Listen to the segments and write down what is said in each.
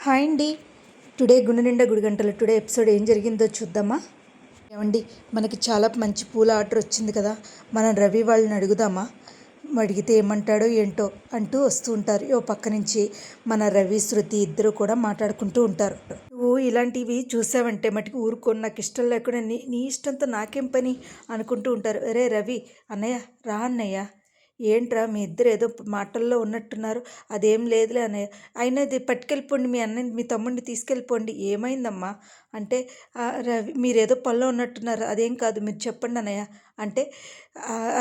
Hi అండి. Today గుండె నిండా గుడి గంటలు టుడే ఎపిసోడ్ ఏం జరిగిందో చూద్దామా? ఏమండి, మనకి చాలా మంచి పూల ఆర్డర్ వచ్చింది కదా, మనం రవి వాళ్ళని అడుగుదామా? అడిగితే ఏమంటాడో ఏంటో అంటూ వస్తూ ఉంటారు. ఓ పక్క నుంచి మన రవి శృతి ఇద్దరు కూడా మాట్లాడుకుంటూ ఉంటారు. నువ్వు ఇలాంటివి చూసావంటే మటుకు ఊరుకోని, నాకు ఇష్టం లేకుండా నీ నీ ఇష్టంతో నాకేం పని అనుకుంటూ ఉంటారు. అరే రవి, అన్నయ్య రా అన్నయ్య, ఏంట్రా మీ ఇద్దరు ఏదో మాటల్లో ఉన్నట్టున్నారు. అదేం లేదులే అన్నయ్య, అయినా ఇది పట్టుకెళ్ళిపోండి, మీ అన్నని మీ తమ్ముడిని తీసుకెళ్ళిపోండి. ఏమైందమ్మా అంటే, రవి మీరేదో పనిలో ఉన్నట్టున్నారు, అదేం కాదు మీరు చెప్పండి అన్నయ్య అంటే,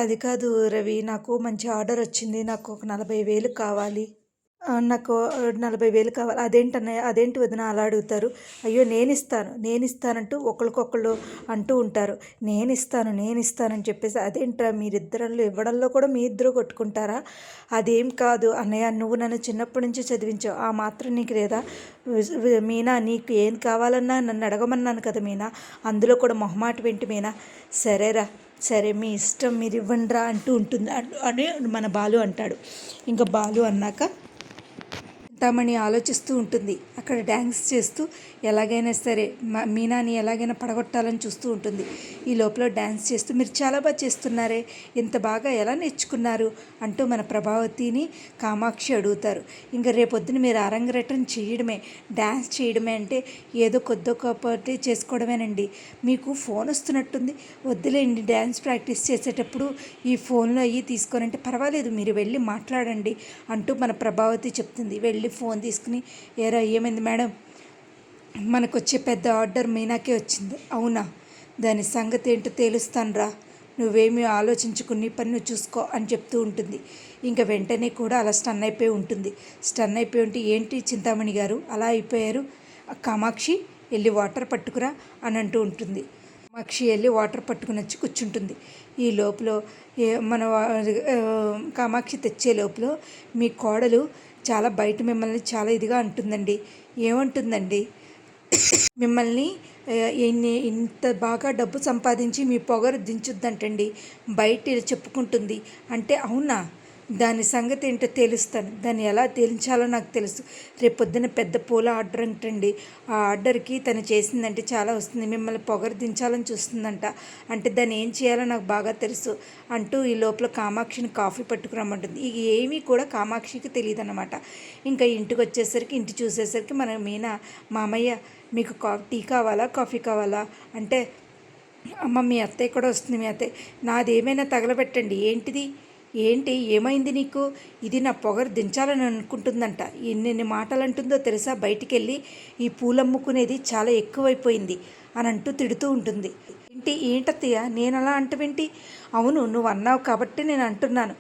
అది కాదు రవి, నాకు మంచి ఆర్డర్ వచ్చింది, నాకు ఒక 40,000 కావాలి. నాకు 40,000 కావాలి. అదేంటన్నయ్య, అదేంటి వదిన అలా అడుగుతారు? అయ్యో నేనిస్తానంటూ ఒకరికొకళ్ళు అంటూ ఉంటారు. నేనిస్తానని చెప్పేసి, అదేంట్రా మీరిద్దరిలో ఇవ్వడంలో కూడా మీ ఇద్దరు కొట్టుకుంటారా? అదేం కాదు అన్నయ్య, నువ్వు నన్ను చిన్నప్పటి నుంచి చదివించావు, ఆ మాత్రం నీకు లేదా? మీనా, నీకు ఏం కావాలన్నా నన్ను అడగమన్నాను కదా మీనా, అందులో కూడా మొహమాట ఏంటి మీనా? సరేరా, సరే మీ ఇష్టం, మీరు ఇవ్వండిరా అంటూ ఉంటుంది అని మన బాలు అంటాడు. ఇంకా బాలు అన్నాక చింతామణి ఆలోచిస్తూ ఉంటుంది. అక్కడ డ్యాన్స్ చేస్తూ ఎలాగైనా సరే మీనాని ఎలాగైనా పడగొట్టాలని చూస్తూ ఉంటుంది. ఈ లోపల డ్యాన్స్ చేస్తూ, మీరు చాలా బాగా చేస్తున్నారే, ఇంత బాగా ఎలా నేర్చుకున్నారు అంటూ మన ప్రభావతిని కామాక్షి అడుగుతారు. ఇంకా రేపొద్దున మీరు అరంగేట్రం చేయడమే, డ్యాన్స్ చేయడమే అంటే ఏదో కొద్దో గొప్పటి చేసుకోవడమేనండి. మీకు ఫోన్ వస్తున్నట్టుంది, వద్దులేండి, డ్యాన్స్ ప్రాక్టీస్ చేసేటప్పుడు ఈ ఫోన్లో అయ్యి తీసుకోనంటే పర్వాలేదు, మీరు వెళ్ళి మాట్లాడండి అంటూ మన ప్రభావతి చెప్తుంది. వెళ్ళి ఫోన్ తీసుకుని, ఏరా ఏమైంది మేడం, మనకు వచ్చే పెద్ద ఆర్డర్ మీనాకే వచ్చింది. అవునా, దాని సంగతి ఏంటో తేలుస్తాను రా, నువ్వేమీ ఆలోచించుకుని పని నువ్వు చూసుకో అని చెప్తూ ఉంటుంది. ఇంకా వెంటనే కూడా అలా స్టన్ అయిపోయి ఉంటే, ఏంటి చింతామణి గారు అలా అయిపోయారు? కామాక్షి వెళ్ళి వాటర్ పట్టుకురా అని అంటూ ఉంటుంది. కామాక్షి వెళ్ళి వాటర్ పట్టుకుని వచ్చి కూర్చుంటుంది. ఈ లోపల మన కామాక్షి తెచ్చే లోపల మీ కోడలు చాలా బయట మిమ్మల్ని చాలా ఇదిగా అంటుందండి. ఏమంటుందండి? మిమ్మల్ని ఇంత బాగా డబ్బు సంపాదించి మీ పొగరు దించుద్దంటండి, బయట చెప్పుకుంటుంది అంటే. అవునా, దాని సంగతి ఏంటో తేలుస్తాను, దాన్ని ఎలా తేల్చాలో నాకు తెలుసు. రేపొద్దున పెద్ద పూల ఆర్డర్ అంటండి, ఆ ఆర్డర్కి తను చేసిందంటే చాలా వస్తుంది, మిమ్మల్ని పొగరు దించాలని చూస్తుందంట, అంటే దాన్ని ఏం చేయాలో నాకు బాగా తెలుసు అంటూ ఈ లోపల కామాక్షిని కాఫీ పట్టుకురమ్మంటుంది. ఇక ఏమీ కూడా కామాక్షికి తెలియదు అన్నమాట. ఇంకా ఇంటికి వచ్చేసరికి, ఇంటి చూసేసరికి మన మీనా, మామయ్య మీకు టీ కావాలా కాఫీ కావాలా అంటే, అమ్మ మీ అత్తయ్య కూడా వస్తుంది, మీ అత్తయ్య నాదేమైనా తగలబెట్టండి. ఏంటి ఏమైంది నీకు? ఇది నా పొగరు దించాలని అనుకుంటుందంట, ఎన్నెన్ని మాటలు అంటుందో తెలుసా? బయటికి వెళ్ళి ఈ పూలమ్ముకునేది చాలా ఎక్కువైపోయింది అని అంటూ తిడుతూ ఉంటుంది. ఏంటత్తయ్య నేను అలా అంటవేంటి? అవును, నువ్వు అన్నావు కాబట్టి నేను అంటున్నాను.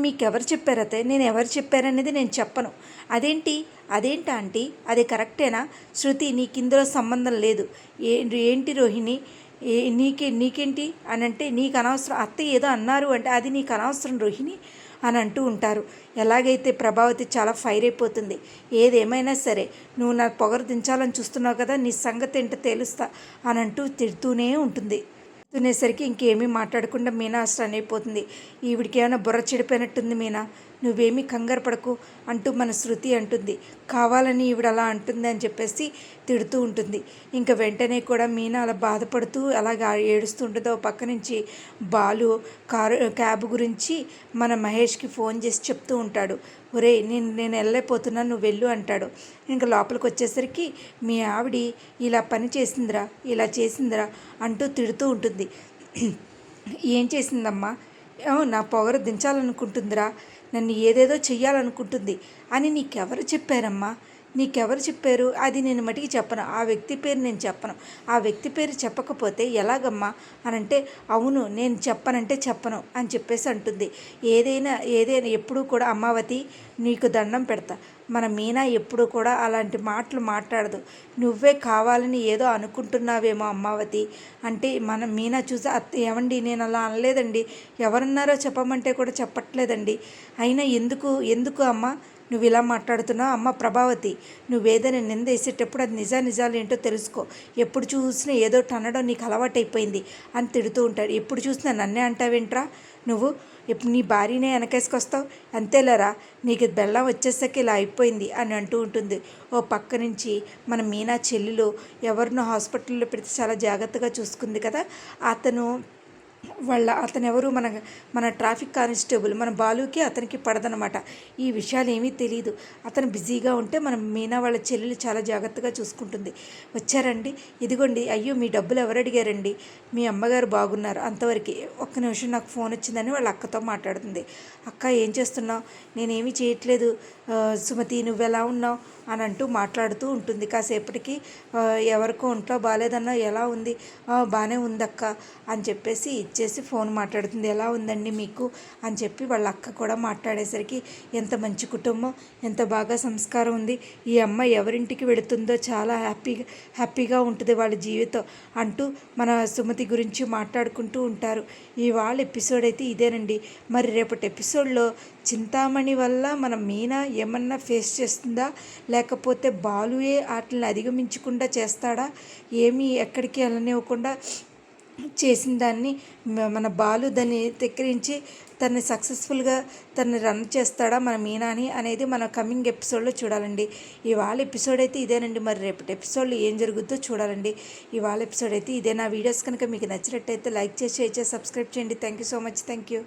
మీకెవరు చెప్పారు అత్తయ్య? నేను ఎవరు చెప్పారనేది నేను చెప్పను. అదేంటి ఆంటీ, అది కరెక్టేనా? శృతి, నీకు ఇందులో సంబంధం లేదు. ఏంటి రోహిణి, నీకేంటి అని అంటే, నీకు అనవసరం, అత్తయ్య ఏదో అన్నారు అంటే అది నీకు అనవసరం రోహిణి అని అంటూ ఉంటారు. ఎలాగైతే ప్రభావతి చాలా ఫైర్ అయిపోతుంది. ఏదేమైనా సరే నువ్వు నాకు పొగరు దించాలని చూస్తున్నావు కదా, నీ సంగతి ఏంటో తేలుస్తా అని అంటూ తిడుతూనే ఉంటుంది. తినేసరికి ఇంకేమీ మాట్లాడకుండా మీనా స్టన్ అయిపోతుంది. ఈవిడికి ఏమైనా బుర్ర చెడిపోయినట్టుంది మీనా, నువ్వేమీ కంగారు పడకు అంటూ మన శృతి అంటుంది. కావాలని ఈవిడ అలా అంటుంది అని చెప్పేసి తిడుతూ ఉంటుంది. ఇంకా వెంటనే కూడా మీనా అలా బాధపడుతూ అలాగా ఏడుస్తూ ఉంటుంది. ఓ పక్క నుంచి బాలు క్యాబ్ గురించి మన మహేష్కి ఫోన్ చేసి చెప్తూ ఉంటాడు. ఒరేయ్, నేను వెళ్ళలేకపోతున్నాను, నువ్వు వెళ్ళు అంటాడు. ఇంకా లోపలికి వచ్చేసరికి మీ ఆవిడ ఇలా చేసిందిరా అంటూ తిడుతూ ఉంటుంది. ఏం చేసిందమ్మా? నా పొగరు దించాలనుకుంటుందిరా, నన్ను ఏదేదో చెయ్యాలనుకుంటుంది అని నీకెవరు చెప్పారు? అది నేను మటుకి చెప్పను, ఆ వ్యక్తి పేరు నేను చెప్పను. ఆ వ్యక్తి పేరు చెప్పకపోతే ఎలాగమ్మా అని అంటే, అవును నేను చెప్పను అని చెప్పేసి అంటుంది. ఏదైనా ఎప్పుడూ కూడా అమ్మావతి, నీకు దండం పెడతా, మన మీనా ఎప్పుడు కూడా అలాంటి మాటలు మాట్లాడదు. నువ్వే కావాలని ఏదో అనుకుంటున్నావేమో అమ్మావతి అంటే, మన మీనా చూసి, ఏమండి నేను అలా అనలేదండి, ఎవరన్నారో చెప్పమంటే కూడా చెప్పట్లేదండి, అయినా ఎందుకు అమ్మ నువ్వు ఇలా మాట్లాడుతున్నావు? అమ్మ ప్రభావతి, నువ్వేదైనా నిందేసేటప్పుడు అది నిజాలు ఏంటో తెలుసుకో. ఎప్పుడు చూసినా ఏదో అనడం నీకు అలవాటైపోయింది అని తిడుతూ ఉంటాడు. ఎప్పుడు చూసినా నన్నే అంటావేంట్రా నువ్వు? ఇప్పుడు నీ భార్యనే వెనకేసుకొస్తావు అంతేలేరా, నీకు బెల్లం వచ్చేసరికి ఇలా అయిపోయింది అని అంటూ ఉంటుంది. ఓ పక్క నుంచి మన మీనా చెల్లెలు ఎవరినో హాస్పిటల్లో పెడితే చాలా జాగ్రత్తగా చూసుకుంది కదా, అతను ఎవరు, మన ట్రాఫిక్ కానిస్టేబుల్ మన బాలుకి అతనికి పడదనమాట. ఈ విషయాలు ఏమీ తెలియదు. అతను బిజీగా ఉంటే మన మీనా వాళ్ళ చెల్లెలు చాలా జాగ్రత్తగా చూసుకుంటుంది. వచ్చారండి, ఇదిగోండి, అయ్యో మీ డబ్బులు ఎవరు అడిగారండి, మీ అమ్మగారు బాగున్నారు అంతవరకు. ఒక్క నిమిషం, నాకు ఫోన్ వచ్చిందని వాళ్ళ అక్కతో మాట్లాడుతుంది. అక్క ఏం చేస్తున్నావు? నేనేమీ చేయట్లేదు సుమతి, నువ్వెలా ఉన్నావు అని అంటూ మాట్లాడుతూ ఉంటుంది. కాసేపటికి ఎవరికో ఒంట్లో బాగాలేదన్నా, ఎలా ఉంది? బాగానే ఉందక్క అని చెప్పేసి ఇచ్చేసి ఫోన్ మాట్లాడుతుంది. ఎలా ఉందండి మీకు అని చెప్పి వాళ్ళ అక్క కూడా మాట్లాడేసరికి, ఎంత మంచి కుటుంబం, ఎంత బాగా సంస్కారం ఉంది, ఈ అమ్మాయి ఎవరింటికి వెళుతుందో చాలా హ్యాపీగా ఉంటుంది వాళ్ళ జీవితం అంటూ మన సుమతి గురించి మాట్లాడుకుంటూ ఉంటారు. ఇవాళ ఎపిసోడ్ అయితే ఇదేనండి. మరి రేపటి ఎపిసోడ్లో చింతామణి వల్ల మన మీనా ఏమన్నా ఫేస్ చేస్తుందా, లేకపోతే బాలుయే వాటిని అధిగమించకుండా చేస్తాడా, ఏమీ ఎక్కడికి వెళ్ళనివ్వకుండా చేసిన దాన్ని మన బాలు దాన్ని తెక్కిరించి తనని సక్సెస్ఫుల్గా తనని రన్ చేస్తాడా మన మీనాని అనేది మన కమింగ్ ఎపిసోడ్లో చూడాలండి. ఇవాళ ఎపిసోడ్ అయితే ఇదేనండి. మరి రేపటి ఎపిసోడ్లో ఏం జరుగుద్దో చూడాలండి. ఇవాళ ఎపిసోడ్ అయితే ఇదే. నా వీడియోస్ కనుక మీకు నచ్చినట్టయితే లైక్ చేసి షేర్ చేసి సబ్స్క్రైబ్ చేయండి. Thank you so much. Thank you.